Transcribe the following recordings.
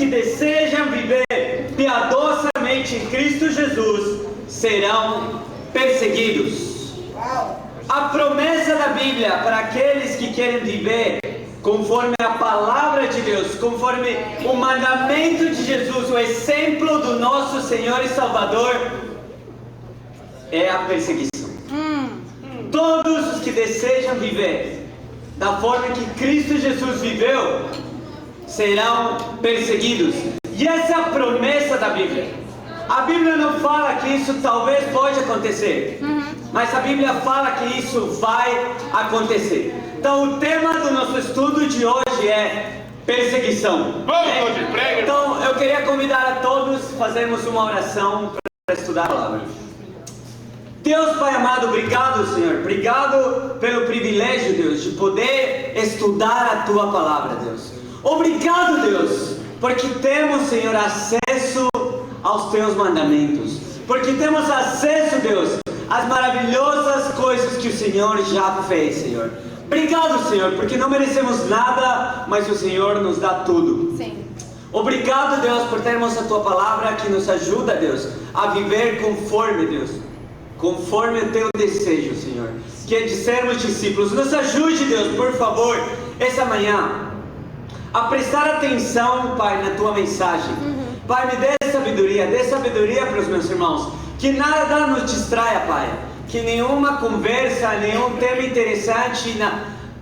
que desejam viver piedosamente em Cristo Jesus serão perseguidos. A promessa da Bíblia para aqueles que querem viver conforme a palavra de Deus, conforme o mandamento de Jesus, o exemplo do nosso Senhor e Salvador, é a perseguição. Todos os que desejam viver da forma que Cristo Jesus viveu serão perseguidos. E essa é a promessa da Bíblia. A Bíblia não fala que isso talvez pode acontecer, mas a Bíblia fala que isso vai acontecer. Então o tema do nosso estudo de hoje é perseguição. Então eu queria convidar a todos a fazermos uma oração para estudar a palavra. Deus Pai amado, obrigado Senhor, obrigado pelo privilégio, Deus, de poder estudar a Tua palavra, Deus. Obrigado, Deus, porque temos, Senhor, acesso aos Teus mandamentos, porque temos acesso, Deus, às maravilhosas coisas que o Senhor já fez, Senhor. Obrigado, Senhor, porque não merecemos nada, mas o Senhor nos dá tudo. Sim. Obrigado, Deus, por termos a Tua palavra que nos ajuda, Deus, a viver conforme, Deus, conforme o Teu desejo, Senhor, que é de sermos discípulos. Nos ajude, Deus, por favor, essa manhã, a prestar atenção, Pai, na Tua mensagem. Pai, me dê sabedoria para os meus irmãos, que nada nos distraia, Pai, que nenhuma conversa, nenhum tema interessante,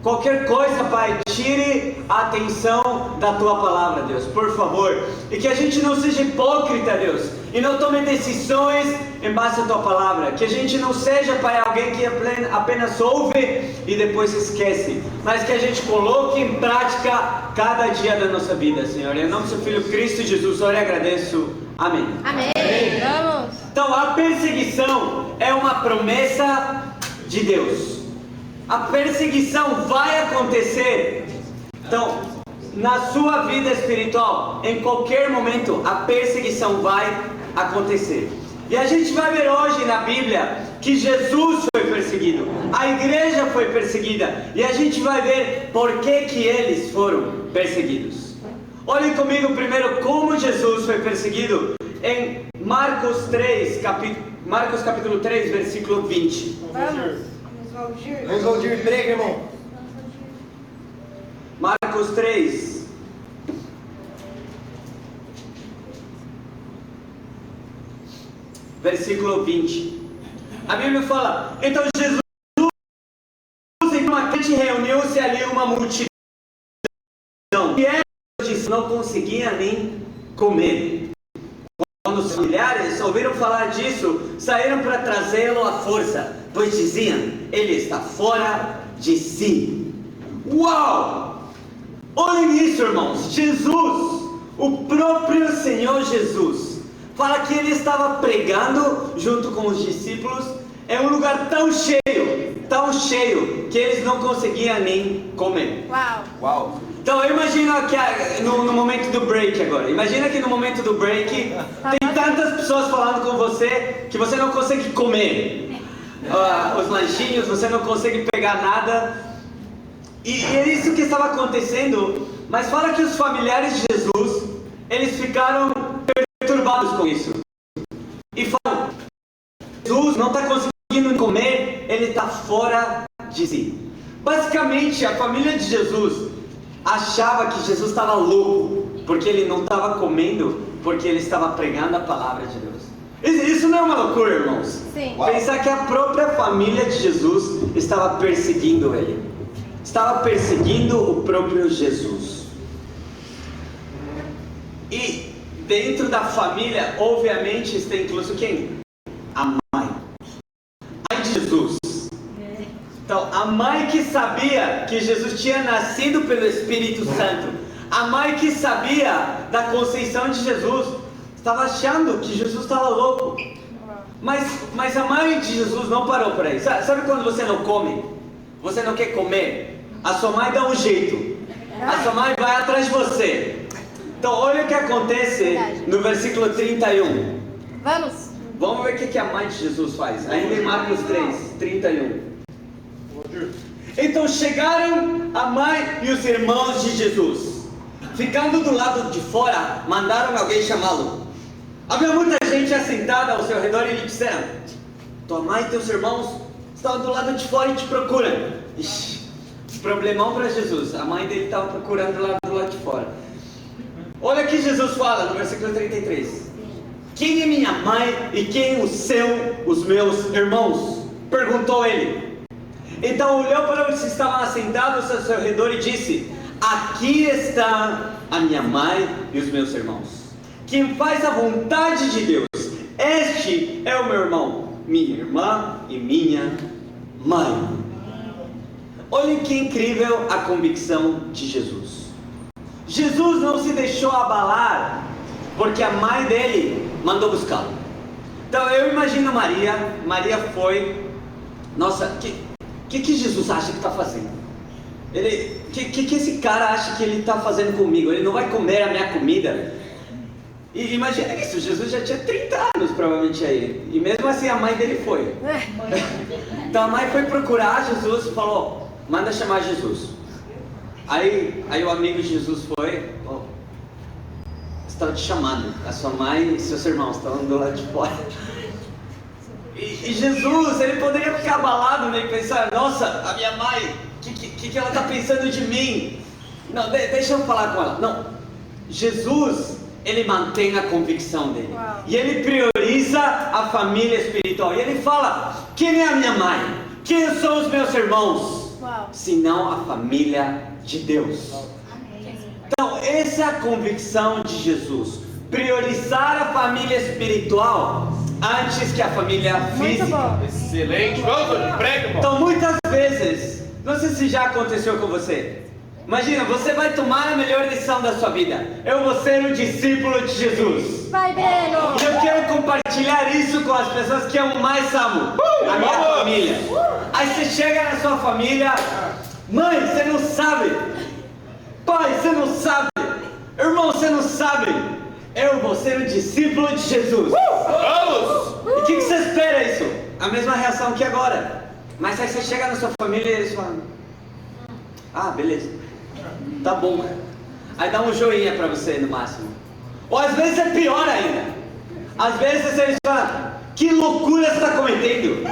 qualquer coisa, Pai, tire a atenção da Tua palavra, Deus, por favor, e que a gente não seja hipócrita, Deus, e não tome decisões em base à Tua palavra, que a gente não seja, Pai, alguém que apenas ouve e depois esquece, mas que a gente coloque em prática cada dia da nossa vida, Senhor. Em nome do Seu Filho Cristo Jesus, eu agradeço. Amém. Amém. Vamos. Então, a perseguição é uma promessa de Deus. A perseguição vai acontecer. Então, na sua vida espiritual, em qualquer momento, a perseguição vai acontecer. E a gente vai ver hoje na Bíblia que Jesus foi perseguido, a igreja foi perseguida, e a gente vai ver por que eles foram perseguidos. Olhem comigo primeiro como Jesus foi perseguido em Marcos capítulo 3, versículo 20. Vamos ouvir, prega, irmão. Marcos 3. Versículo 20. A Bíblia fala: então Jesus, em uma noite, reuniu-se ali uma multidão, e eles não conseguiam nem comer. Quando os familiares ouviram falar disso, saíram para trazê-lo à força, pois diziam: ele está fora de si. Uau! Olhem isso, irmãos. Jesus, o próprio Senhor Jesus, fala que ele estava pregando junto com os discípulos em um lugar tão cheio, que eles não conseguiam nem comer. Uau! Então eu imagino que no momento do break agora, imagina que no momento do break tem tantas pessoas falando com você que você não consegue comer os lanchinhos, você não consegue pegar nada. E é isso que estava acontecendo, mas fala que os familiares de Jesus, eles ficaram perturbados com isso. E falam: Jesus não está conseguindo comer, ele está fora de si. Basicamente, a família de Jesus achava que Jesus estava louco, porque ele não estava comendo, porque ele estava pregando a palavra de Deus. Isso não é uma loucura, irmãos? Sim. Pensar que a própria família de Jesus estava perseguindo ele. Estava perseguindo o próprio Jesus. E dentro da família, obviamente, está incluso quem? A mãe. A mãe de Jesus. Então, a mãe que sabia que Jesus tinha nascido pelo Espírito Santo, a mãe que sabia da conceição de Jesus, estava achando que Jesus estava louco. Mas a mãe de Jesus não parou por aí. Sabe quando você não come? Você não quer comer? A sua mãe dá um jeito. A sua mãe vai atrás de você. Então, olha o que acontece no versículo 31. Vamos ver o que a mãe de Jesus faz. Ainda em Marcos 3, 31. Então chegaram a mãe e os irmãos de Jesus. Ficando do lado de fora, mandaram alguém chamá-lo. Havia muita gente assentada ao seu redor e lhe disseram: tua mãe e teus irmãos estão do lado de fora e te procuram. Ixi, problemão para Jesus. A mãe dele estava procurando do lado de fora. Olha o que Jesus fala no versículo 33. Quem é minha mãe e quem são os meus irmãos? Perguntou ele. Então olhou para os que estavam assentados ao seu redor e disse: aqui está a minha mãe e os meus irmãos. Quem faz a vontade de Deus, este é o meu irmão, minha irmã e minha mãe. Olhem que incrível a convicção de Jesus. Jesus não se deixou abalar porque a mãe dele mandou buscá-lo. Então eu imagino Maria foi, nossa, que Jesus acha que está fazendo? Que esse cara acha que ele está fazendo comigo? Ele não vai comer a minha comida? E imagina isso, Jesus já tinha 30 anos provavelmente aí, e mesmo assim a mãe dele foi. Então a mãe foi procurar Jesus e falou: manda chamar Jesus. Aí o amigo de Jesus foi: estão te chamando, a sua mãe e seus irmãos estão do lado de fora. E Jesus, ele poderia ficar abalado, né, e pensar: nossa, a minha mãe, que ela está pensando de mim? Não, deixa eu falar com ela. Não, Jesus, ele mantém a convicção dele. Uau. E ele prioriza a família espiritual. E ele fala: quem é a minha mãe? Quem são os meus irmãos? Uau. Senão a família de Deus. Então essa é a convicção de Jesus: priorizar a família espiritual antes que a família física. Muito bom. Excelente. Vamos, prega, irmão. Então muitas vezes, não sei se já aconteceu com você, imagina, você vai tomar a melhor decisão da sua vida: eu vou ser um discípulo de Jesus. Vai, Beno. E eu quero compartilhar isso com as pessoas que eu mais amo, a minha família. Aí você chega na sua família: mãe, você não sabe. Pai, você não sabe. Irmão, você não sabe. Eu vou ser um discípulo de Jesus. Vamos! E o que você espera isso? A mesma reação que agora. Mas aí você chega na sua família e eles falam: ah, beleza, tá bom. Aí dá um joinha pra você no máximo. Ou às vezes é pior ainda. Às vezes eles falam: que loucura você está cometendo?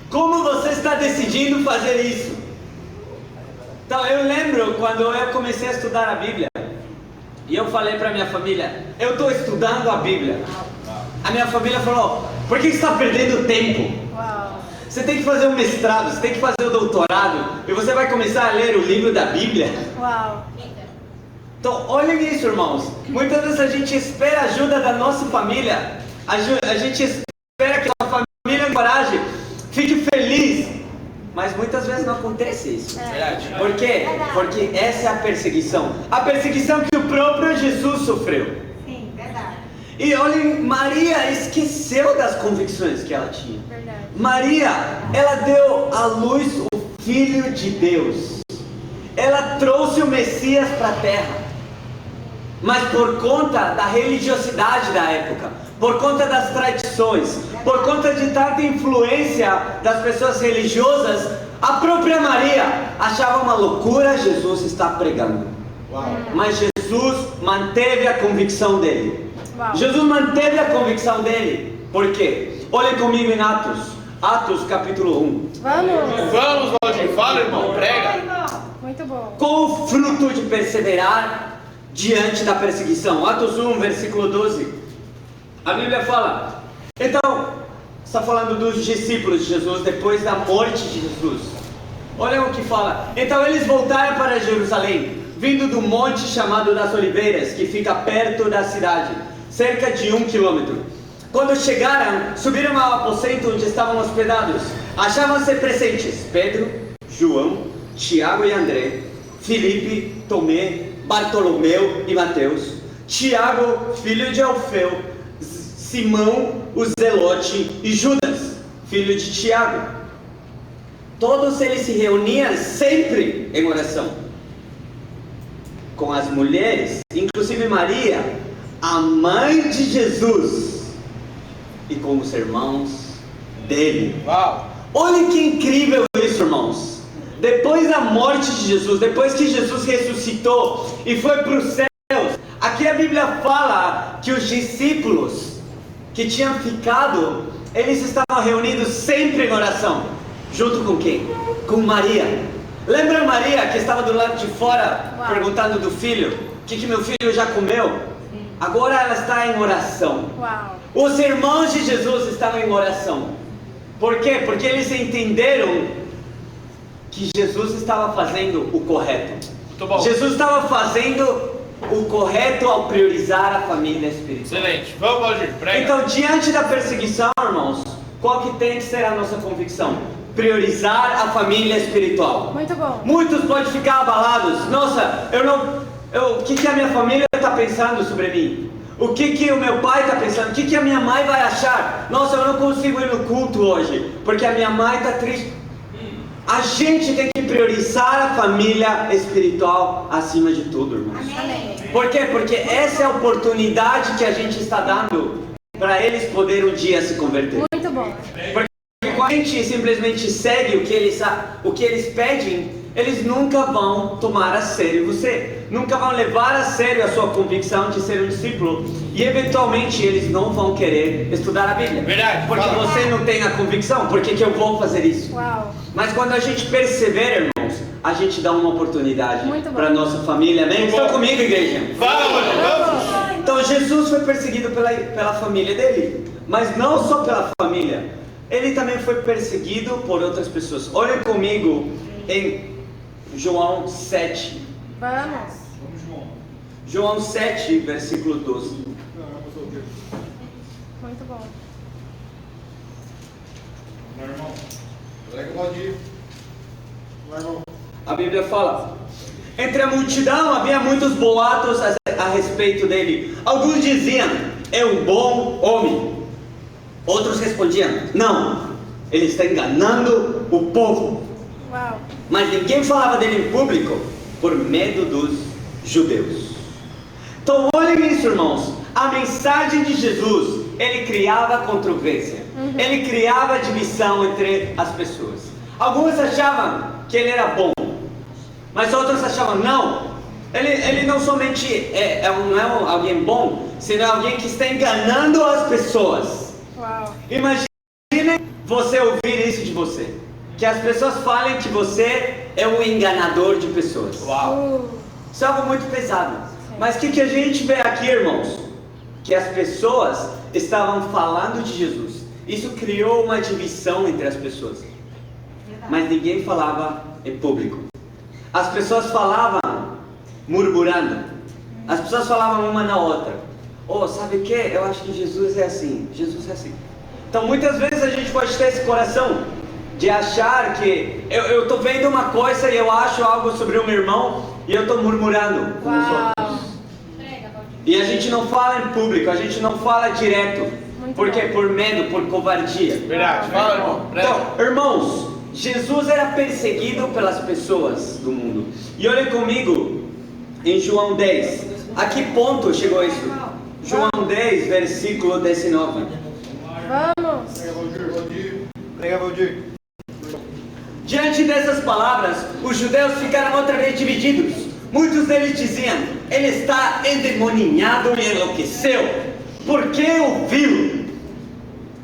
Como você está decidindo fazer isso? Então eu lembro quando eu comecei a estudar a Bíblia, e eu falei para minha família: eu estou estudando a Bíblia. A minha família falou: por que você está perdendo tempo? Uau. Você tem que fazer um mestrado, você tem que fazer o doutorado, e você vai começar a ler o livro da Bíblia? Uau. Então olhem isso, irmãos. Muitas vezes a gente espera a ajuda da nossa família, a gente espera que a sua família encoraje, fique feliz. Mas muitas vezes não acontece isso. Por quê? Porque essa é a perseguição. A perseguição que o próprio Jesus sofreu. Sim, verdade. E olhem, Maria esqueceu das convicções que ela tinha. Verdade. Maria, ela deu à luz o Filho de Deus. Ela trouxe o Messias para a terra. Mas por conta da religiosidade da época, por conta das tradições, por conta de tanta influência das pessoas religiosas, a própria Maria achava uma loucura Jesus estar pregando. Uau. Mas Jesus manteve a convicção dele. Uau. Jesus manteve a convicção dele. Por quê? Olhem comigo em Atos capítulo 1. Vamos, Valdir, fala, irmão, prega. Muito bom. Qual o fruto de perseverar diante da perseguição? Atos 1, versículo 12. A Bíblia fala, então, está falando dos discípulos de Jesus depois da morte de Jesus. Olha o que fala: então eles voltaram para Jerusalém, vindo do monte chamado das Oliveiras, que fica perto da cidade, cerca de 1 quilômetro. Quando chegaram, subiram ao aposento onde estavam hospedados. Achavam-se presentes Pedro, João, Tiago e André, Filipe, Tomé, Bartolomeu e Mateus, Tiago, filho de Alfeu, Simão, o Zelote e Judas, filho de Tiago. Todos eles se reuniam sempre em oração com as mulheres, inclusive Maria, a mãe de Jesus, e com os irmãos dele. Uau. Olha que incrível isso, irmãos. Depois depois da morte de Jesus, depois que Jesus ressuscitou e foi para os céus, aqui a Bíblia fala que os discípulos que tinham ficado, eles estavam reunidos sempre em oração. Junto com quem? Com Maria. Lembra Maria que estava do lado de fora perguntando do filho? O que meu filho já comeu? Agora ela está em oração. Os irmãos de Jesus estavam em oração. Por quê? Porque eles entenderam que Jesus estava fazendo o correto. Muito bom. Jesus estava fazendo o correto ao priorizar a família espiritual. Excelente. Vamos, Valdir, prega. Então, diante da perseguição, irmãos, qual que tem que ser a nossa convicção? Priorizar a família espiritual. Muito bom. Muitos podem ficar abalados. Nossa, o que a minha família está pensando sobre mim? O que o meu pai está pensando? O que a minha mãe vai achar? Nossa, eu não consigo ir no culto hoje, porque a minha mãe está triste. A gente tem que priorizar a família espiritual acima de tudo, irmãos. Amém. Por quê? Porque essa é a oportunidade que a gente está dando para eles poderem um dia se converter. Muito bom. Porque quando a gente simplesmente segue o que eles pedem, eles nunca vão tomar a sério você. Nunca vão levar a sério a sua convicção de ser um discípulo. E eventualmente eles não vão querer estudar a Bíblia. Verdade. Porque Fala. você não tem a convicção. Por que eu vou fazer isso? Uau. Mas quando a gente persevera, irmãos, a gente dá uma oportunidade Muito bom. para a nossa família. Amém? Muito Estão bom. comigo, igreja? Fala, Valdir, vamos. Então Jesus foi perseguido pela família dele. Mas não só pela família. Ele também foi perseguido por outras pessoas. Olhem comigo em João 7. Vamos. João 7, versículo 12. Muito bom. Meu irmão. Prega, Valdir. Meu irmão. A Bíblia fala: entre a multidão havia muitos boatos a respeito dele. Alguns diziam: é um bom homem. Outros respondiam: não, ele está enganando o povo. Uau. Mas ninguém falava dele em público por medo dos judeus. Então olhem isso, irmãos. A mensagem de Jesus, ele criava controvérsia. Ele criava divisão entre as pessoas. Alguns achavam que ele era bom, mas outros achavam não. Ele não somente não é alguém bom, senão alguém que está enganando as pessoas. Uau. Imagine você ouvir isso de você. Que as pessoas falem que você é um enganador de pessoas. Uau. Isso é algo muito pesado. Mas o que a gente vê aqui, irmãos? Que as pessoas estavam falando de Jesus. Isso criou uma divisão entre as pessoas. Mas ninguém falava em público. As pessoas falavam murmurando. As pessoas falavam uma na outra. Oh, sabe o que? Eu acho que Jesus é assim. Jesus é assim. Então muitas vezes a gente pode ter esse coração de achar que eu estou vendo uma coisa e eu acho algo sobre o meu irmão e eu estou murmurando com os outros. E a gente não fala em público, a gente não fala direto. Por quê? Por medo, por covardia. Verdade. Fala, irmão. Prega. Então, irmãos, Jesus era perseguido pelas pessoas do mundo. E olhem comigo em João 10. A que ponto chegou isso? João 10, versículo 19. Vamos. Prega, Valdir. Prega, Valdir. Diante dessas palavras, os judeus ficaram outra vez divididos. Muitos deles diziam: ele está endemoniado e enlouqueceu. Por que ouvi-lo?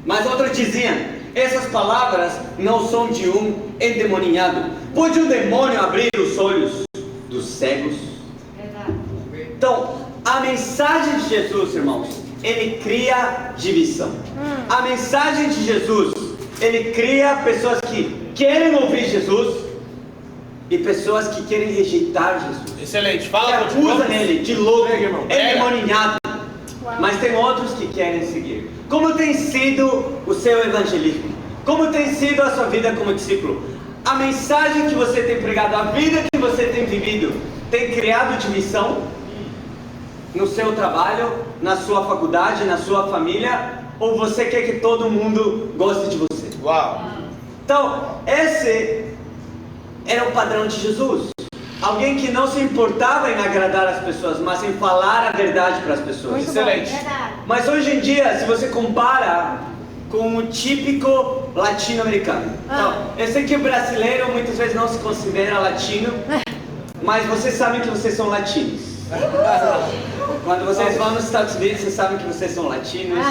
Mas outros diziam: essas palavras não são de um endemoniado. Pode um demônio abrir os olhos dos cegos? Então, a mensagem de Jesus, irmãos, ele cria divisão. A mensagem de Jesus, ele cria pessoas que querem ouvir Jesus e pessoas que querem rejeitar Jesus. Excelente. Que Fala, Valdir, acusam vamos. ele de louco, Pega, irmão. endemoniado. Uau. Mas tem outros que querem seguir. Como tem sido o seu evangelismo? Como tem sido a sua vida como discípulo? A mensagem que você tem pregado, a vida que você tem vivido, tem criado divisão no seu trabalho, na sua faculdade, na sua família? Ou você quer que todo mundo goste de você? Uau. Então, esse era o padrão de Jesus. Alguém que não se importava em agradar as pessoas, mas em falar a verdade para as pessoas. Muito Excelente. bom. Mas hoje em dia, se você compara com o típico latino-americano. Então, eu sei que o brasileiro muitas vezes não se considera latino, mas vocês sabem que vocês são latinos. Quando vocês vão nos Estados Unidos, vocês sabem que vocês são latinos.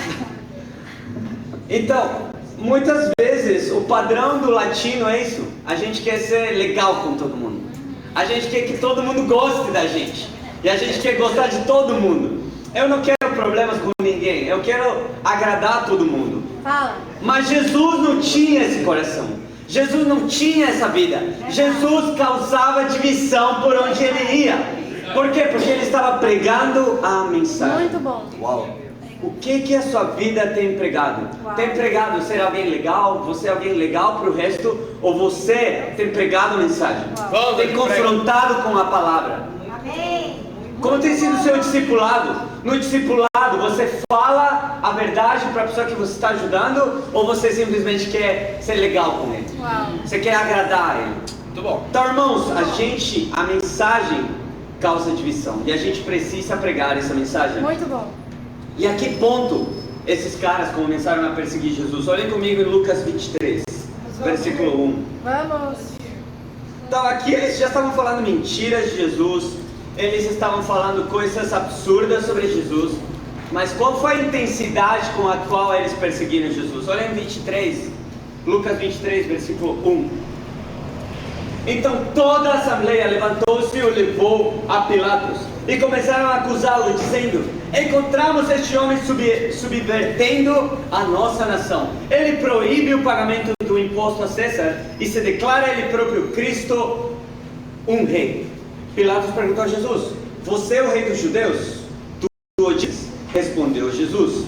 Então, muitas vezes o padrão do latino é isso. A gente quer ser legal com todo mundo. A gente quer que todo mundo goste da gente. E a gente quer gostar de todo mundo. Eu não quero problemas com ninguém. Eu quero agradar todo mundo. Fala. Mas Jesus não tinha esse coração. Jesus não tinha essa vida. Jesus causava divisão por onde ele ia. Por quê? Porque ele estava pregando a mensagem. Muito bom. Uau! O que a sua vida tem pregado? Uau. Tem pregado ser alguém legal? Você é alguém legal para o resto? Ou você tem pregado a mensagem? Uau. Tem confrontado com a palavra? Amém. Como tem sido o seu discipulado? No discipulado, você fala a verdade para a pessoa que você está ajudando? Ou você simplesmente quer ser legal com ele? Uau. Você quer agradar ele? Muito bom. Então, irmãos, a mensagem causa divisão. E a gente precisa pregar essa mensagem. Muito bom. E a que ponto esses caras começaram a perseguir Jesus? Olhem comigo em Lucas 23, versículo 1. Vamos. Então aqui eles já estavam falando mentiras de Jesus, eles estavam falando coisas absurdas sobre Jesus, mas qual foi a intensidade com a qual eles perseguiram Jesus? Olhem 23, Lucas 23, versículo 1. Então toda a assembleia levantou-se e o levou a Pilatos, e começaram a acusá-lo, dizendo: encontramos este homem subvertendo a nossa nação. Ele proíbe o pagamento do imposto a César e se declara ele próprio Cristo um rei. Pilatos perguntou a Jesus: você é o rei dos judeus? Tu o dizes. Respondeu Jesus.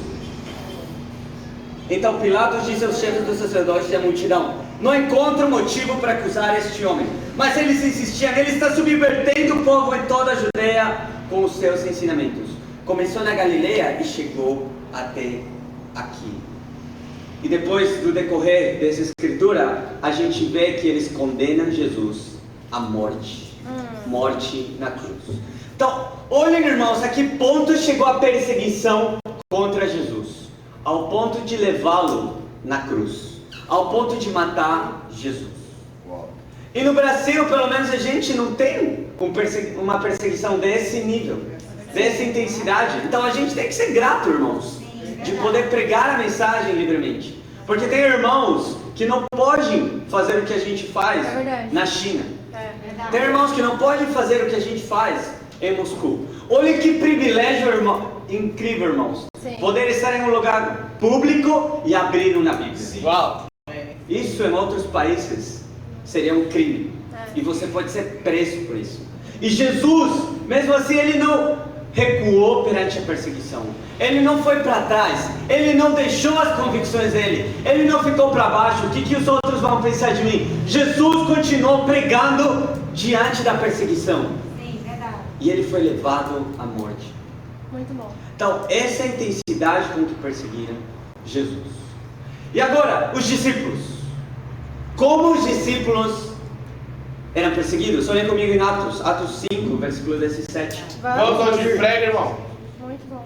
Então Pilatos disse aos chefes dos sacerdotes e à multidão: não encontro motivo para acusar este homem. Mas eles insistiam: ele está subvertendo o povo em toda a Judeia com os seus ensinamentos. Começou na Galileia e chegou até aqui. E depois do decorrer dessa escritura, a gente vê que eles condenam Jesus à morte. Morte na cruz. Então, olhem, irmãos, a que ponto chegou a perseguição contra Jesus? Ao ponto de levá-lo na cruz. Ao ponto de matar Jesus. E no Brasil, pelo menos, a gente não tem uma perseguição desse nível, dessa intensidade. Então a gente tem que ser grato, irmãos, de poder pregar a mensagem livremente. Porque tem irmãos que não podem fazer o que a gente faz na China. Tem irmãos que não podem fazer o que a gente faz em Moscou. Olha que privilégio, incrível, irmãos. Sim. Poder estar em um lugar público e abrir uma Bíblia. Uau. Isso em outros países seria um crime. E você pode ser preso por isso. E Jesus, mesmo assim, ele não recuou perante a perseguição. Ele não foi para trás. Ele não deixou as convicções dele. Ele não ficou para baixo. O que os outros vão pensar de mim? Jesus continuou pregando diante da perseguição. Sim, verdade. E ele foi levado à morte. Muito bom. Então, essa é a intensidade com que perseguiram Jesus. E agora, os discípulos. Como os discípulos eram perseguidos? Olhem comigo em Atos 5, versículo 17. Vamos onde prega, irmão. Muito bom.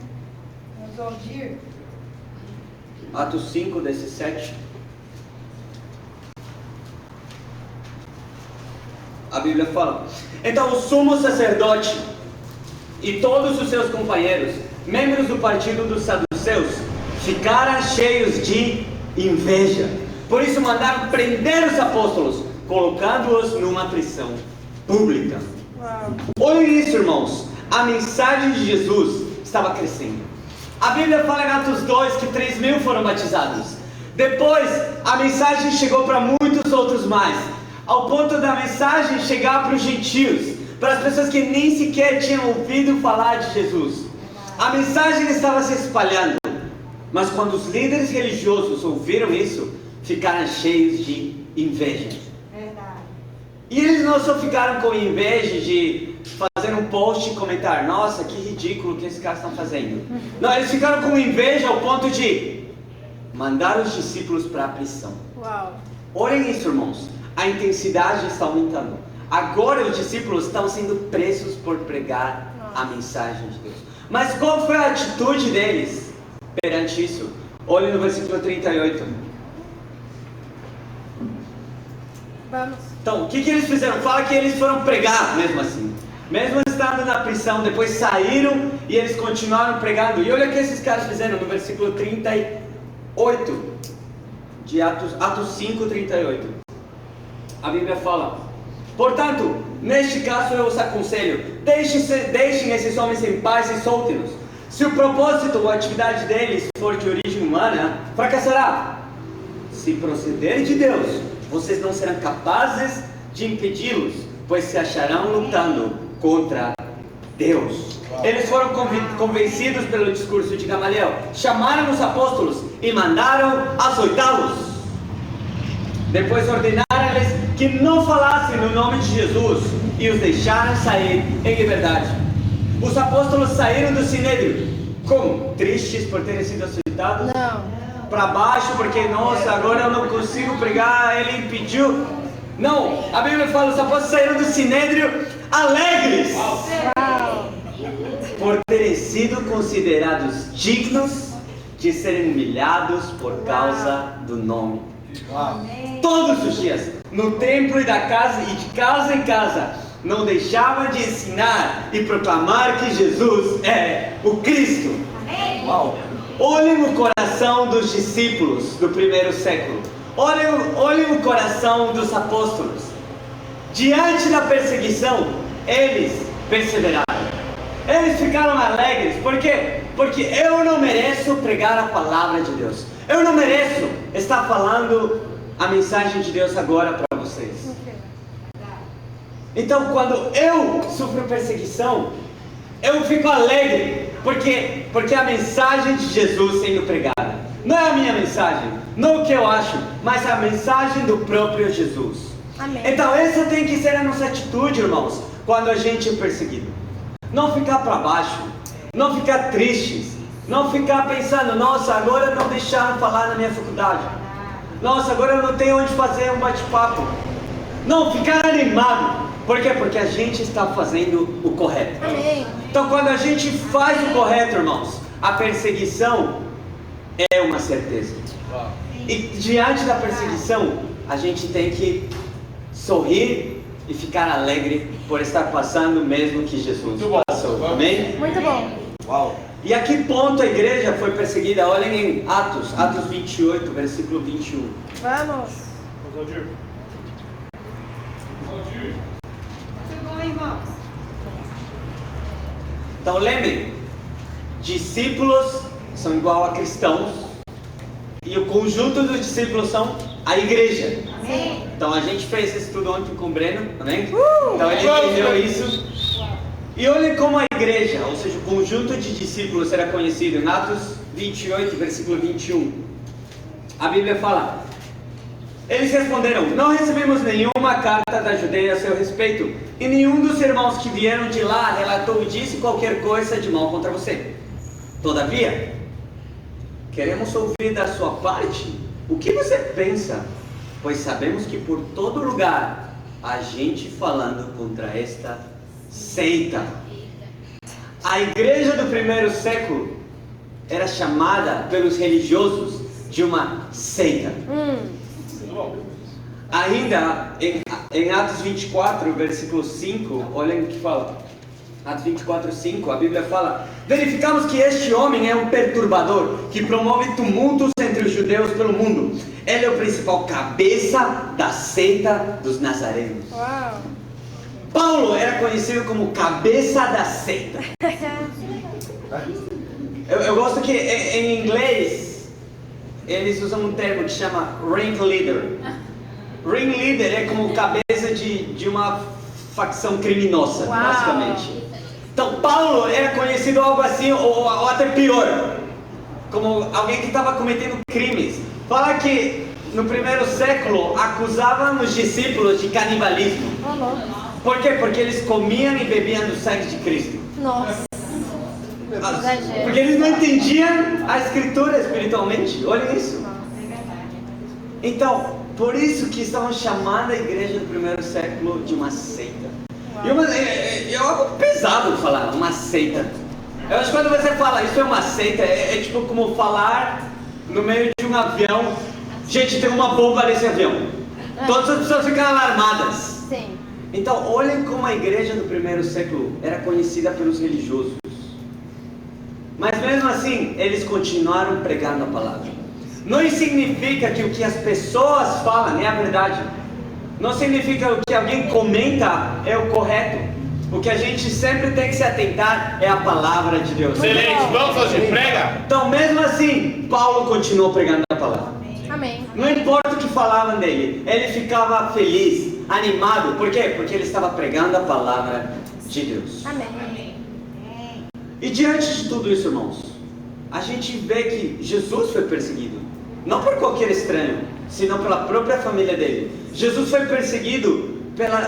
Vamos ouvir. Atos 5, 17. A Bíblia fala: então o sumo sacerdote e todos os seus companheiros, membros do partido dos saduceus, ficaram cheios de inveja. Por isso mandaram prender os apóstolos, colocando-os numa prisão pública. Uau. Olhem isso, irmãos. A mensagem de Jesus estava crescendo. A Bíblia fala em Atos 2 que 3.000 foram batizados. Depois, a mensagem chegou para muitos outros mais, ao ponto da mensagem chegar para os gentios, para as pessoas que nem sequer tinham ouvido falar de Jesus. A mensagem estava se espalhando. Mas quando os líderes religiosos ouviram isso, ficaram cheios de inveja. Verdade. E eles não só ficaram com inveja de fazer um post e comentar: nossa, que ridículo que esses caras estão fazendo. Não, eles ficaram com inveja ao ponto de mandar os discípulos para a prisão. Uau. Olhem isso, irmãos. A intensidade está aumentando. Agora os discípulos estão sendo presos por pregar a mensagem de Deus. Mas qual foi a atitude deles perante isso? Olhe no versículo 38. Vamos. Então, o que eles fizeram? Fala que eles foram pregar mesmo assim. Mesmo estando na prisão, depois saíram e eles continuaram pregando. E olha o que esses caras fizeram no versículo 38 de Atos 5, 38. A Bíblia fala: portanto, neste caso eu os aconselho, deixem esses homens em paz e soltem-nos. Se o propósito ou a atividade deles for de origem humana, fracassará. Se proceder de Deus, vocês não serão capazes de impedi-los, pois se acharão lutando contra Deus. Eles foram convencidos pelo discurso de Gamaliel, chamaram os apóstolos e mandaram açoitá-los. Depois ordenaram-lhes que não falassem no nome de Jesus e os deixaram sair em liberdade. Os apóstolos saíram do sinédrio, como? Tristes por terem sido açoitados? Não. Para baixo, porque, nossa, agora eu não consigo pregar, ele impediu. Não, a Bíblia fala, os apóstolos saíram do sinédrio alegres, por terem sido considerados dignos de serem humilhados por causa do nome. Todos os dias, no templo e de casa em casa, não deixavam de ensinar e proclamar que Jesus é o Cristo. Olhem o coração dos discípulos do primeiro século. Olhem o coração dos apóstolos. Diante da perseguição, eles perseveraram. Eles ficaram alegres. Por quê? Porque eu não mereço pregar a palavra de Deus. Eu não mereço estar falando a mensagem de Deus agora para vocês. Então, quando eu sofro perseguição, eu fico alegre, porque a mensagem de Jesus sendo pregada. Não é a minha mensagem, não o que eu acho, mas a mensagem do próprio Jesus. Amém. Então essa tem que ser a nossa atitude, irmãos, quando a gente é perseguido. Não ficar para baixo, não ficar tristes, não ficar pensando, nossa, agora não deixaram falar na minha faculdade. Nossa, agora eu não tenho onde fazer um bate-papo. Não, ficar animado. Por quê? Porque a gente está fazendo o correto. Amém. Então quando a gente faz o correto, irmãos, a perseguição é uma certeza. E diante da perseguição, a gente tem que sorrir e ficar alegre por estar passando mesmo que Jesus passou. Amém? Muito bom. Uau. E a que ponto a igreja foi perseguida? Olhem em Atos 28, versículo 21. Vamos. Valdir. Muito bom, irmãos. Então lembrem, discípulos são igual a cristãos e o conjunto dos discípulos são a igreja. Amém. Então a gente fez esse estudo ontem com o Breno, amém? Então ele entendeu isso. E olhem como a igreja, ou seja, o conjunto de discípulos era conhecido. Em Atos 28, versículo 21, a Bíblia fala: eles responderam: não recebemos nenhuma carta da Judeia a seu respeito, e nenhum dos irmãos que vieram de lá relatou e disse qualquer coisa de mal contra você. Todavia, queremos ouvir da sua parte o que você pensa, pois sabemos que por todo lugar há gente falando contra esta seita. A igreja do primeiro século era chamada pelos religiosos de uma seita. Ainda em Atos 24, versículo 5, olhem o que fala. Atos 24, 5, a Bíblia fala: verificamos que este homem é um perturbador, que promove tumultos entre os judeus pelo mundo. Ele é o principal cabeça da seita dos nazarenos. Uau. Paulo era conhecido como cabeça da seita. Eu gosto que em inglês eles usam um termo que chama ringleader. Ringleader é como cabeça de uma facção criminosa, Uau. basicamente. Então Paulo era conhecido algo assim, ou até pior, como alguém que estava cometendo crimes. Fala que no primeiro século acusavam os discípulos de canibalismo. Oh, louco. Por quê? Porque eles comiam e bebiam do sangue de Cristo. Nossa. Exagero. Porque eles não entendiam a escritura espiritualmente. Olhem isso. Então, por isso que estavam chamando a igreja do primeiro século de uma seita. E é algo pesado falar, uma seita. Eu acho que quando você fala isso é uma seita, é tipo como falar no meio de um avião, gente, tem uma bomba nesse avião. Todas as pessoas ficam alarmadas. Sim. Então, olhem como a igreja do primeiro século era conhecida pelos religiosos. Mas mesmo assim, eles continuaram pregando a palavra. Não significa que o que as pessoas falam é a verdade. Não significa que o que alguém comenta é o correto. O que a gente sempre tem que se atentar é a palavra de Deus. Excelente, vamos hoje, prega. Então, mesmo assim, Paulo continuou pregando a palavra. Amém. Não importa o que falavam dele, ele ficava feliz, animado. Por quê? Porque ele estava pregando a palavra de Deus. Amém. E diante de tudo isso, irmãos, a gente vê que Jesus foi perseguido. Não por qualquer estranho, senão pela própria família dele. Jesus foi perseguido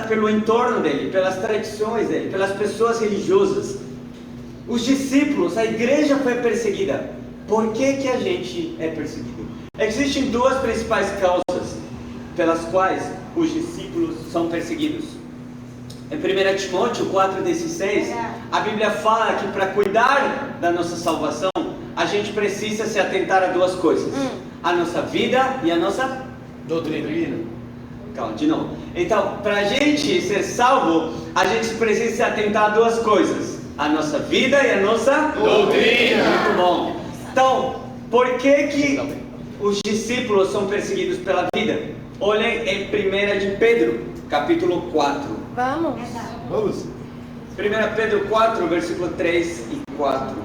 pelo entorno dele, pelas tradições dele, pelas pessoas religiosas. Os discípulos, a igreja foi perseguida. Por que a gente é perseguido? Existem duas principais causas pelas quais os discípulos são perseguidos. Em 1 Timóteo 4,16, a Bíblia fala que para cuidar da nossa salvação, a gente precisa se atentar a duas coisas: a nossa vida e a nossa doutrina. Calma, de novo. Então, para a gente ser salvo, a gente precisa se atentar a duas coisas: a nossa vida e a nossa doutrina. Muito bom. Então, por que os discípulos são perseguidos pela vida? Olhem em 1 de Pedro, capítulo 4. Vamos. Vamos. 1 Pedro 4, versículo 3 e 4.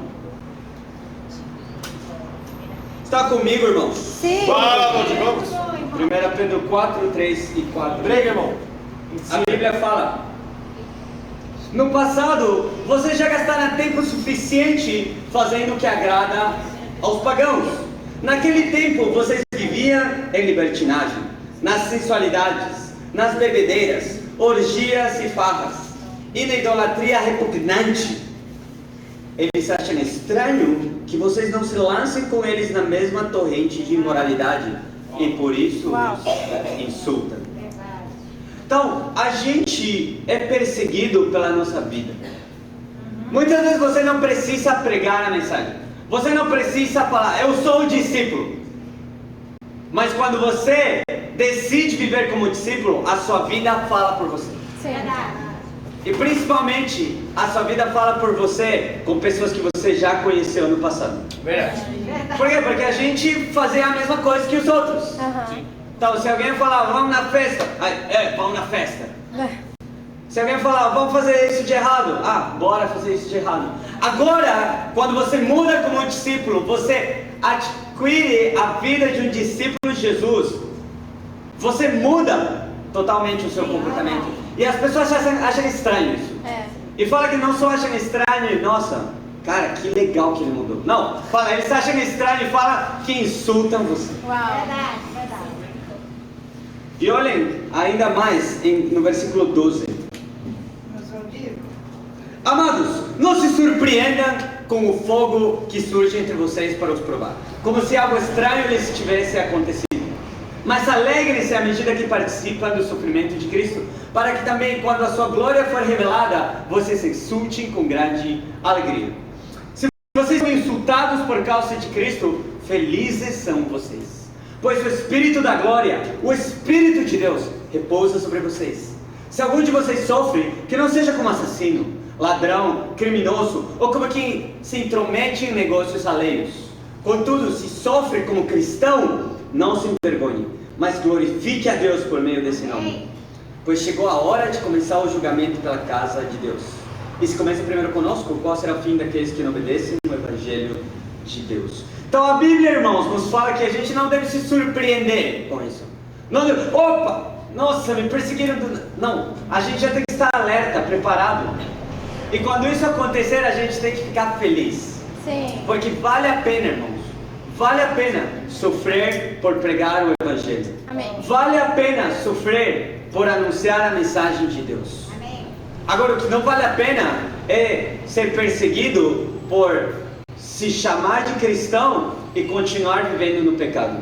Está comigo, irmãos? Sim. Fala, Valdir, vamos. 1 Pedro 4, 3 e 4. Prega, irmão. A Bíblia fala: no passado, vocês já gastaram tempo suficiente fazendo o que agrada aos pagãos. Naquele tempo, vocês viviam em libertinagem, nas sensualidades, nas bebedeiras, orgias e farras, e na idolatria repugnante. Eles acham estranho que vocês não se lancem com eles na mesma torrente de imoralidade e por isso os insultam. Então, a gente é perseguido pela nossa vida. Muitas vezes você não precisa pregar a mensagem. Você não precisa falar, eu sou o discípulo. Mas quando você decide viver como discípulo, a sua vida fala por você. Sim. E principalmente, a sua vida fala por você com pessoas que você já conheceu no passado. Verdade. Por quê? Porque a gente fazia a mesma coisa que os outros. Então, se alguém falar, vamos na festa, vamos na festa. Se alguém falar, vamos fazer isso de errado, bora fazer isso de errado. Agora, quando você muda como um discípulo, você adquire a vida de um discípulo de Jesus, você muda totalmente o seu comportamento. E as pessoas acham estranho isso. E fala que não só acham estranho e, nossa, cara, que legal que ele mudou. Não, fala, eles acham estranho e fala que insultam você. Verdade. E olhem ainda mais no versículo 12. Amados, não se surpreendam com o fogo que surge entre vocês para os provar, como se algo estranho lhes tivesse acontecido. Mas alegrem-se à medida que participam do sofrimento de Cristo, para que também, quando a sua glória for revelada, vocês se insultem com grande alegria. Se vocês são insultados por causa de Cristo, felizes são vocês, pois o Espírito da glória, o Espírito de Deus, repousa sobre vocês. Se algum de vocês sofre, que não seja como assassino, ladrão, criminoso, ou como quem se intromete em negócios alheios. Contudo, se sofre como cristão, não se envergonhe, mas glorifique a Deus por meio desse nome. Pois chegou a hora de começar o julgamento pela casa de Deus. E se começa primeiro conosco, qual será o fim daqueles que não obedecem o Evangelho de Deus? Então a Bíblia, irmãos, nos fala que a gente não deve se surpreender com isso. Não deve, opa, nossa, me perseguiram. Não, a gente já tem que estar alerta, preparado. E quando isso acontecer, a gente tem que ficar feliz. Sim. Porque vale a pena, irmãos. Vale a pena sofrer por pregar o Evangelho. Amém. Vale a pena sofrer por anunciar a mensagem de Deus. Amém. Agora, o que não vale a pena é ser perseguido por se chamar de cristão e continuar vivendo no pecado.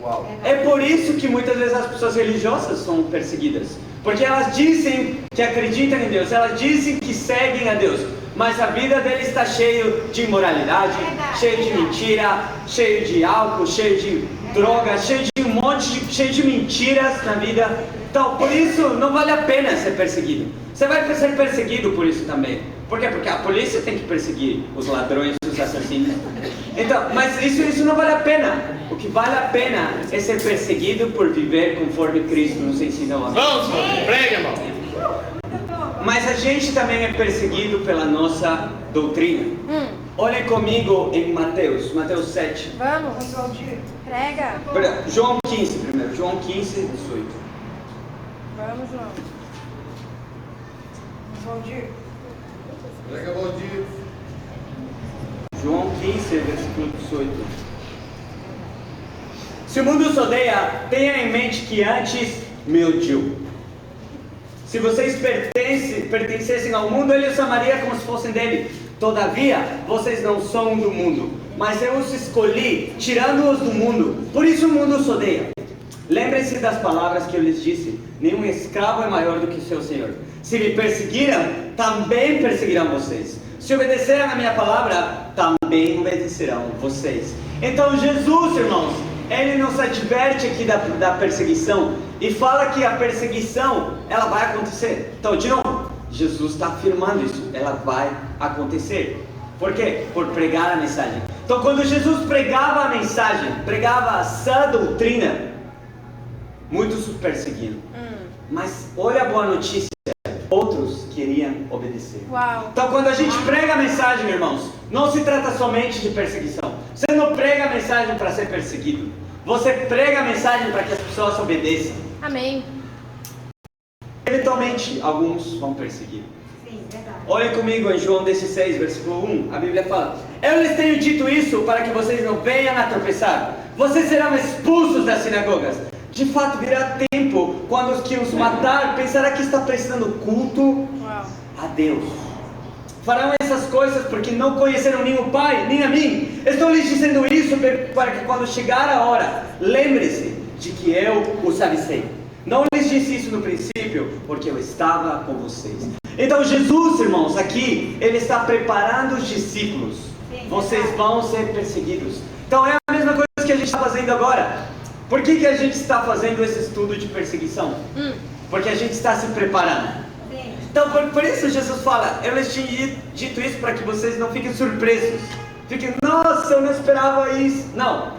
Uau. É por isso que muitas vezes as pessoas religiosas são perseguidas. Porque elas dizem que acreditam em Deus, elas dizem que seguem a Deus. mas a vida dele está cheio de imoralidade, cheio de mentira, cheio de álcool, cheio de droga, cheio de um monte cheio de mentiras na vida. Então, por isso não vale a pena ser perseguido. Você vai ser perseguido por isso também. Por quê? Porque a polícia tem que perseguir os ladrões, os assassinos. Então, mas isso não vale a pena. O que vale a pena é ser perseguido por viver conforme Cristo nos ensinou. Vamos, prega, irmão. Mas a gente também é perseguido pela nossa doutrina. Olhem comigo em Mateus 7. Vamos, prega. João 15 primeiro, João 15, 18. Vamos, João. Prega bom dia. João 15, versículo 18. Se o mundo os odeia, tenha em mente que antes me odiou. Se vocês pertencessem ao mundo, ele os amaria como se fossem dele. Todavia, vocês não são do mundo, mas eu os escolhi, tirando-os do mundo. Por isso o mundo os odeia. Lembrem-se das palavras que eu lhes disse: nenhum escravo é maior do que seu senhor. Se me perseguiram, também perseguirão vocês. Se obedecerem a minha palavra, também obedecerão vocês. Então Jesus, irmãos, ele nos adverte aqui da perseguição e fala que a perseguição, ela vai acontecer. Então, de novo, Jesus está afirmando isso, ela vai acontecer. Por quê? Por pregar a mensagem. Então, quando Jesus pregava a mensagem, pregava a sã doutrina, muitos o perseguiam. Mas olha a boa notícia, outros queriam obedecer. Uau. Então, quando a gente prega a mensagem, irmãos, não se trata somente de perseguição. Você não prega a mensagem para ser perseguido. Você prega a mensagem para que as pessoas obedeçam. Amém. Eventualmente, alguns vão perseguir. Sim, verdade. Olhem comigo em João 16, versículo 1. A Bíblia fala: eu lhes tenho dito isso para que vocês não venham a tropeçar. Vocês serão expulsos das sinagogas. De fato, virá tempo quando os que os matar pensarão que está prestando culto a Deus. Farão essas coisas porque não conheceram nem o Pai, nem a mim. Estou lhes dizendo isso para que quando chegar a hora, lembre-se de que eu os avisei. Não lhes disse isso no princípio, porque eu estava com vocês. Então Jesus, irmãos, aqui, ele está preparando os discípulos. Vocês vão ser perseguidos. Então é a mesma coisa que a gente está fazendo agora. Por que a gente está fazendo esse estudo de perseguição? Porque a gente está se preparando. Então, por isso Jesus fala: eu lhes tinha dito isso para que vocês não fiquem surpresos. Fiquem, nossa, eu não esperava isso. Não,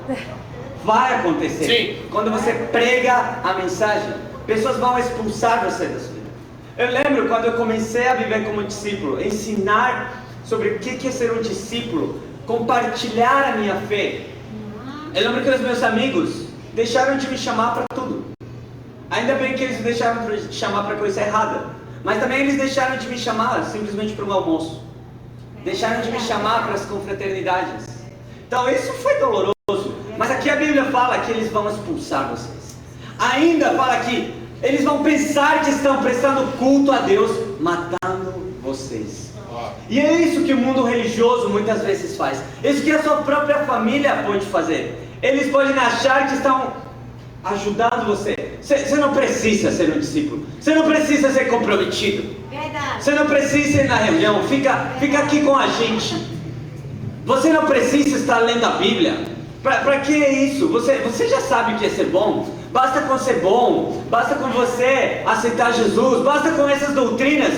vai acontecer. Sim. Quando você prega a mensagem, pessoas vão expulsar você da sua vida. Eu lembro quando eu comecei a viver como discípulo, ensinar sobre o que é ser um discípulo, compartilhar a minha fé. Eu lembro que os meus amigos deixaram de me chamar para tudo. Ainda bem que eles me deixaram de chamar para coisa errada. Mas também eles deixaram de me chamar simplesmente para um almoço. Deixaram de me chamar para as confraternidades. Então isso foi doloroso. Mas aqui a Bíblia fala que eles vão expulsar vocês. Ainda fala que eles vão pensar que estão prestando culto a Deus, matando vocês. E é isso que o mundo religioso muitas vezes faz. Isso que a sua própria família pode fazer. Eles podem achar que estão ajudando você. Você não precisa ser um discípulo. Você não precisa ser comprometido. Verdade. Você não precisa ir na reunião. Fica aqui com a gente. Você não precisa estar lendo a Bíblia. Para que isso? Você já sabe o que é ser bom. Basta com ser bom. Basta com você aceitar Jesus. Basta com essas doutrinas.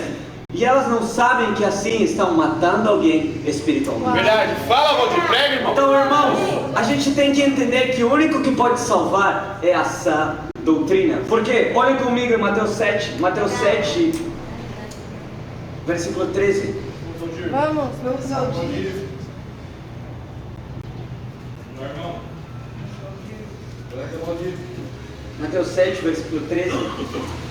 E elas não sabem que assim estão matando alguém espiritualmente. Verdade. Fala, Valdir, prega, irmão. Então, irmãos, a gente tem que entender que o único que pode salvar é a sã doutrina. Porque, olhem comigo em Mateus 7, versículo 13. Vamos, Mateus 7, versículo 13.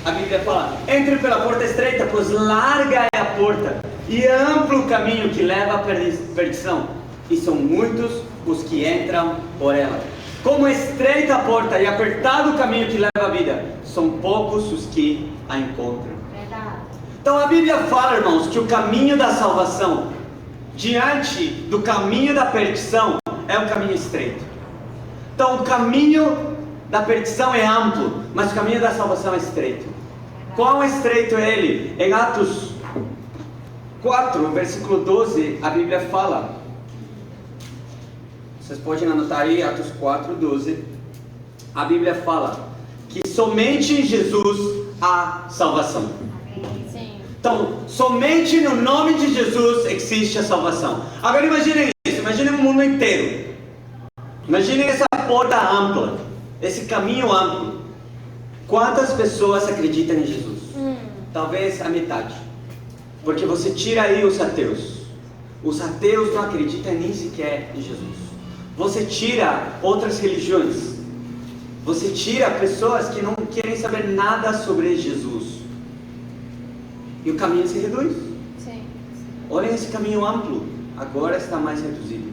A Bíblia fala: entre pela porta estreita, pois larga é a porta e amplo o caminho que leva à perdição, e são muitos os que entram por ela. Como estreita a porta e apertado o caminho que leva à vida, são poucos os que a encontram. Verdade. Então a Bíblia fala, irmãos, que o caminho da salvação diante do caminho da perdição é um caminho estreito. Então o caminho da perdição é amplo, mas o caminho da salvação é estreito. Quão estreito é ele? Em Atos 4, versículo 12, a Bíblia fala. Vocês podem anotar aí, Atos 4, 12. A Bíblia fala que somente em Jesus há salvação. Sim. Então, somente no nome de Jesus existe a salvação. Agora imaginem isso, imaginem o mundo inteiro. Imaginem essa porta ampla, esse caminho amplo. Quantas pessoas acreditam em Jesus? Talvez a metade. Porque você tira aí os ateus. Os ateus não acreditam nem sequer em Jesus. Você tira outras religiões. Você tira pessoas que não querem saber nada sobre Jesus. E o caminho se reduz. Sim. Olhem esse caminho amplo. Agora está mais reduzido.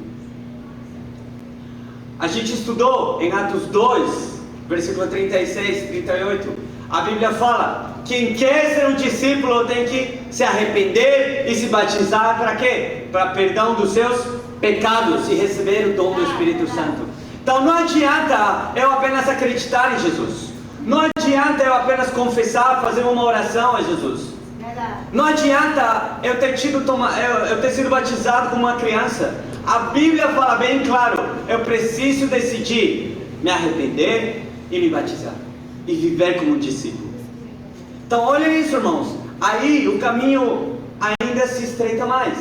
A gente estudou em Atos 2, versículo 36, 38. A Bíblia fala: quem quer ser um discípulo tem que se arrepender e se batizar para quê? Para perdão dos seus pecados e receber o dom do Espírito Santo. Então não adianta eu apenas acreditar em Jesus. Não adianta eu apenas confessar, fazer uma oração a Jesus. Não adianta eu ter sido batizado como uma criança. A Bíblia fala bem claro: eu preciso decidir me arrepender e me batizar e viver como um discípulo. Então olha isso, irmãos. Aí o caminho ainda se estreita mais.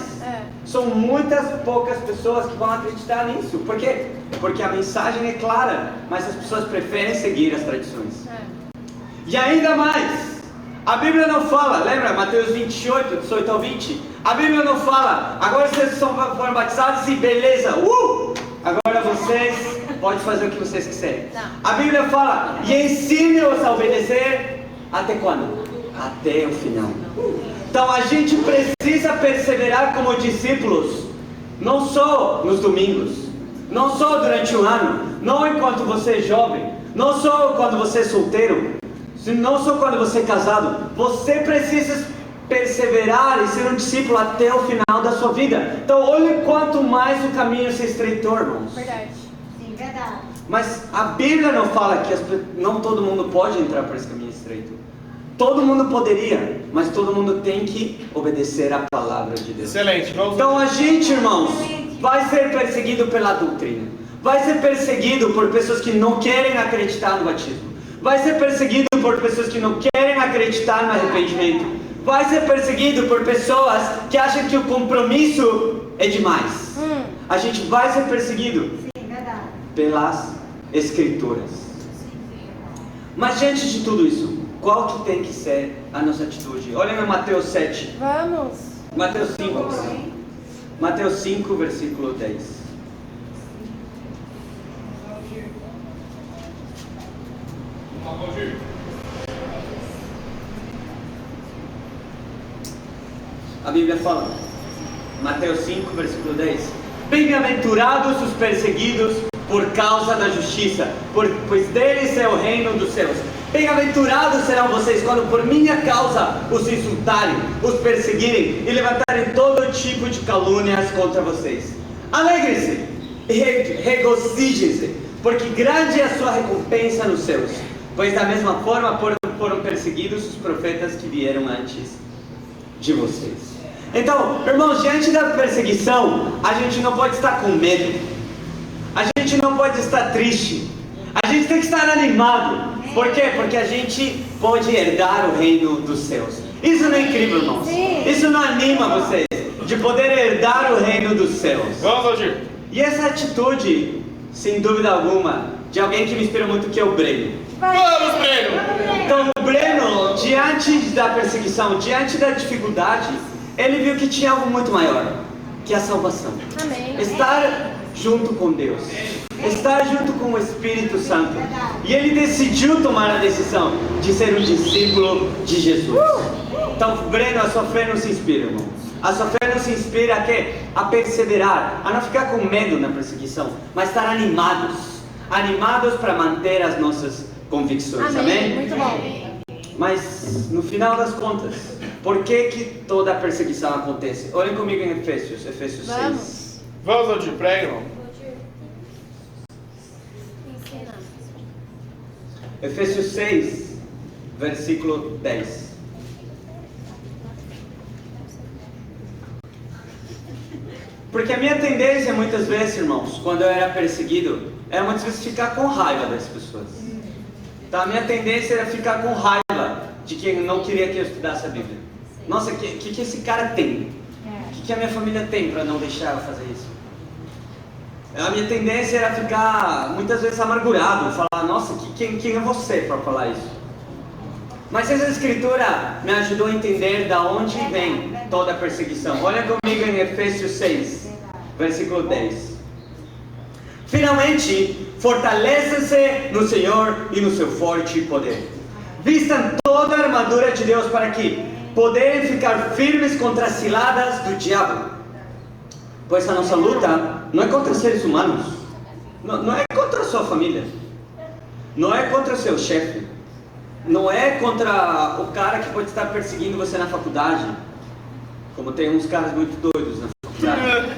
São muitas poucas pessoas que vão acreditar nisso. Por quê? Porque a mensagem é clara, mas as pessoas preferem seguir as tradições. E ainda mais, a Bíblia não fala, lembra Mateus 28, 18 ao 20? A Bíblia não fala: agora vocês foram batizados e beleza, agora vocês podem fazer o que vocês quiserem. A Bíblia fala: e ensine-os a obedecer até quando? Até o final. Então a gente precisa perseverar como discípulos, não só nos domingos, não só durante o ano, não enquanto você é jovem, não só quando você é solteiro, não só quando você é casado. Você precisa perseverar e ser um discípulo até o final da sua vida. Então olhe quanto mais o caminho se estreitou, irmãos. Verdade. Sim, verdade. Mas a Bíblia não fala que não todo mundo pode entrar por esse caminho estreito. Todo mundo poderia, mas todo mundo tem que obedecer a palavra de Deus. Excelente. Então a gente, irmãos, vai ser perseguido pela doutrina. Vai ser perseguido por pessoas que não querem acreditar no batismo. Vai ser perseguido por pessoas que não querem acreditar no arrependimento. Vai ser perseguido por pessoas que acham que o compromisso é demais. A gente vai ser perseguido pelas Escrituras. Mas diante de tudo isso, qual que tem que ser a nossa atitude? Olha no Mateus 7. Vamos. Mateus 5. Mateus 5, versículo 10. A Bíblia fala, Mateus 5, versículo 10: bem-aventurados os perseguidos por causa da justiça, pois deles é o reino dos céus. Bem-aventurados serão vocês quando por minha causa os insultarem, os perseguirem e levantarem todo tipo de calúnias contra vocês. Alegrem-se e regozijem-se, porque grande é a sua recompensa nos céus, pois da mesma forma foram perseguidos os profetas que vieram antes de vocês. Então, irmãos, diante da perseguição, a gente não pode estar com medo, a gente não pode estar triste, a gente tem que estar animado. Por quê? Porque a gente pode herdar o reino dos céus. Isso não é incrível, irmãos? Sim. Isso não anima vocês de poder herdar o reino dos céus? Vamos, Aldir. E essa atitude, sem dúvida alguma, de alguém que me inspira muito, que é o Breno. Vamos, Breno. Então o Breno, diante da perseguição, diante da dificuldade, ele viu que tinha algo muito maior, que é a salvação. Amém. Estar junto com Deus, estar junto com o Espírito Santo. E ele decidiu tomar a decisão de ser um discípulo de Jesus. Então, Breno, a sua fé não se inspira, irmão. A sua fé não se inspira a quê? A perseverar, a não ficar com medo na perseguição, mas estar animados para manter as nossas convicções. Amém? Muito bom. Mas no final das contas, por que toda a perseguição acontece? Olhem comigo em Efésios 6. Vamos, Aldir. Prega, irmão. Efésios 6, versículo 10. Porque a minha tendência muitas vezes, irmãos, quando eu era perseguido, era muitas vezes ficar com raiva das pessoas. Então a minha tendência era ficar com raiva de quem não queria que eu estudasse a Bíblia. Nossa, o que esse cara tem? O que a minha família tem para não deixar eu fazer isso? A minha tendência era ficar muitas vezes amargurado, falar, nossa, quem é você para falar isso? Mas essa escritura me ajudou a entender da onde vem toda a perseguição. Olha comigo em Efésios 6, versículo 10. Finalmente, fortaleçam-se no Senhor e no seu forte poder. Vistam toda a armadura de Deus para que poderem ficar firmes contra as ciladas do diabo. Pois a nossa luta não é contra seres humanos, não é contra a sua família, não é contra o seu chefe, não é contra o cara que pode estar perseguindo você na faculdade, como tem uns caras muito doidos na faculdade.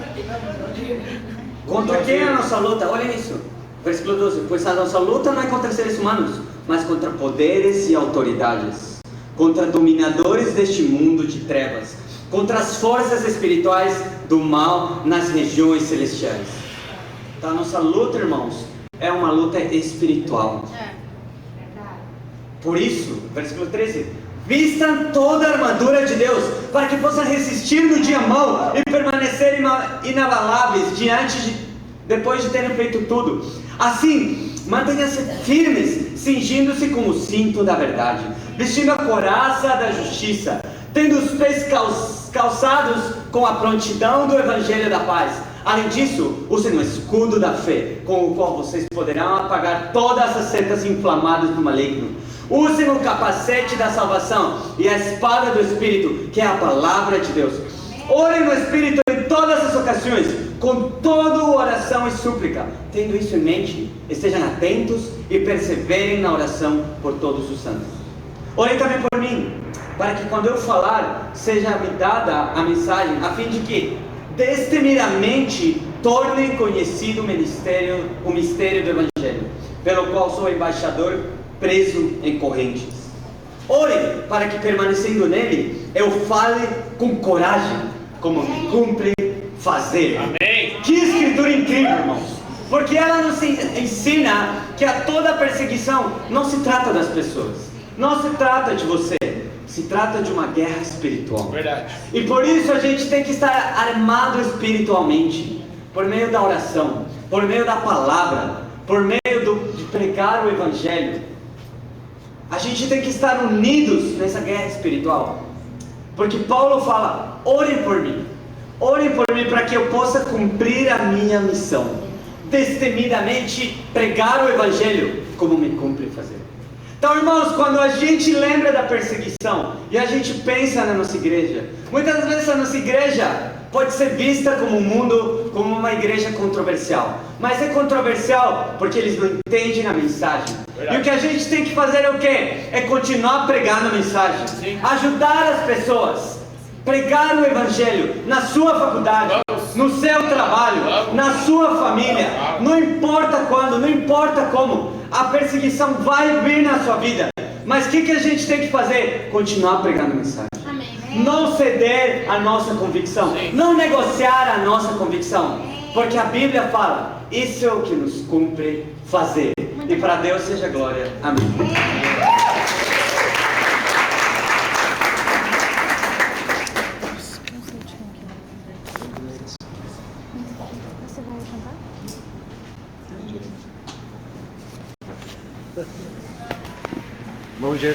Contra quem é a nossa luta? Olha isso, versículo 12. Pois a nossa luta não é contra seres humanos, mas contra poderes e autoridades, contra dominadores deste mundo de trevas, contra as forças espirituais do mal nas regiões celestiais. Então a nossa luta, irmãos, é uma luta espiritual. Por isso, versículo 13: vistam toda a armadura de Deus, para que possam resistir no dia mau e permanecer inabaláveis depois de terem feito tudo. Assim, mantenham-se firmes, cingindo-se com o cinto da verdade, vestindo a couraça da justiça, tendo os pés calçados com a prontidão do evangelho da paz. Além disso, usem o escudo da fé, com o qual vocês poderão apagar todas as setas inflamadas do maligno. Usem o capacete da salvação e a espada do Espírito, que é a palavra de Deus. Orem no Espírito em todas as ocasiões, com toda oração e súplica. Tendo isso em mente, estejam atentos e perseverem na oração por todos os santos. Orem também por mim, para que quando eu falar, seja me dada a mensagem, a fim de que destemidamente tornem conhecido o mistério do Evangelho, pelo qual sou embaixador preso em correntes. Orem para que, permanecendo nele, eu fale com coragem, como me cumpre fazer. Amém. Que escritura incrível, irmãos! Porque ela nos ensina que a toda perseguição não se trata das pessoas, não se trata de você, se trata de uma guerra espiritual. Verdade. E por isso a gente tem que estar armado espiritualmente, por meio da oração, por meio da palavra, por meio de pregar o Evangelho. A gente tem que estar unidos nessa guerra espiritual, porque Paulo fala: orem por mim para que eu possa cumprir a minha missão, destemidamente pregar o Evangelho, como me cumpre fazer. Então, irmãos, quando a gente lembra da perseguição e a gente pensa na nossa igreja, muitas vezes a nossa igreja pode ser vista como como uma igreja controversial. Mas é controversial porque eles não entendem a mensagem. E o que a gente tem que fazer é o quê? É continuar pregando a mensagem. Sim. Ajudar as pessoas. Pregar o Evangelho na sua faculdade, no seu trabalho, na sua família. Não importa quando, não importa como, a perseguição vai vir na sua vida. Mas o que a gente tem que fazer? Continuar pregando a mensagem. Não ceder à nossa convicção, não negociar a nossa convicção, porque a Bíblia fala: isso é o que nos cumpre fazer, e para Deus seja glória. Amém. Bom dia,